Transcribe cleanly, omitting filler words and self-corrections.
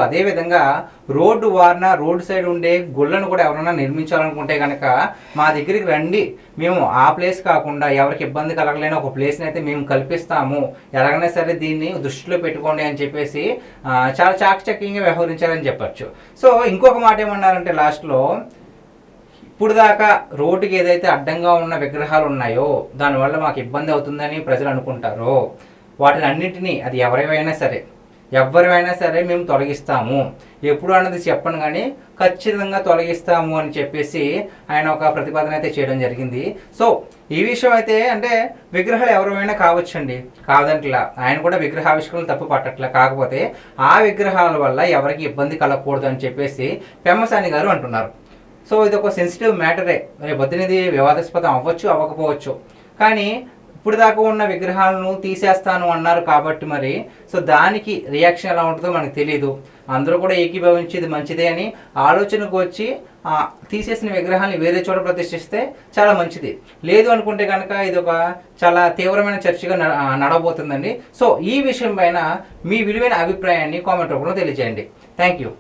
అదేవిధంగా road వారిన road side ఉండే గుళ్ళను కూడా ఎవరైనా నిర్మించాలనుకుంటే కనుక మా దగ్గరికి రండి, మేము ఆ ప్లేస్ కాకుండా ఎవరికి ఇబ్బంది కలగలేని ఒక ప్లేస్ని అయితే మేము కల్పిస్తాము, ఎలాగైనా సరే దీన్ని దృష్టిలో పెట్టుకోండి అని చెప్పేసి చాలా చాకచక్యంగా వ్యవహరించారని చెప్పచ్చు. సో ఇంకొక మాట ఏమన్నారంటే లాస్ట్లో, ఇప్పుడు దాకా రోడ్డుకి ఏదైతే అడ్డంగా ఉన్న విగ్రహాలు ఉన్నాయో దానివల్ల మాకు ఇబ్బంది అవుతుందని ప్రజలు అనుకుంటారో వాటిని అన్నింటినీ అది ఎవరైనా సరే మేము తొలగిస్తాము, ఎప్పుడు అన్నది చెప్పను కానీ ఖచ్చితంగా తొలగిస్తాము అని చెప్పేసి ఆయన ఒక ప్రతిపాదన అయితే చేయడం జరిగింది. సో ఈ విషయం అయితే అంటే విగ్రహాలు ఎవరైనా కావచ్చండి, కాదంట్లా, ఆయన కూడా విగ్రహావిష్కరణ తప్పు పట్టట్లా, కాకపోతే ఆ విగ్రహాల వల్ల ఎవరికి ఇబ్బంది కలగకూడదు అని చెప్పేసి పెమ్మసాని గారు అంటున్నారు. సో ఇది ఒక సెన్సిటివ్ మ్యాటరే, రేపొద్దునది వివాదాస్పదం అవ్వచ్చు అవ్వకపోవచ్చు, కానీ ఇప్పుడు దాకా ఉన్న విగ్రహాలను తీసేస్తాను అన్నారు కాబట్టి మరి సో దానికి రియాక్షన్ ఎలా ఉంటుందో మనకు తెలియదు. అందరూ కూడా ఏకీభవించేది మంచిదే అని ఆలోచనకు వచ్చి తీసేసిన విగ్రహాన్ని వేరే చోట ప్రతిష్ఠిస్తే చాలా మంచిది. లేదు అనుకుంటే కనుక ఇది ఒక చాలా తీవ్రమైన చర్చగా నడవబోతుందండి. సో ఈ విషయం పైన మీ విలువైన అభిప్రాయాన్ని కామెంట్ రూపంలో తెలియజేయండి. Thank you.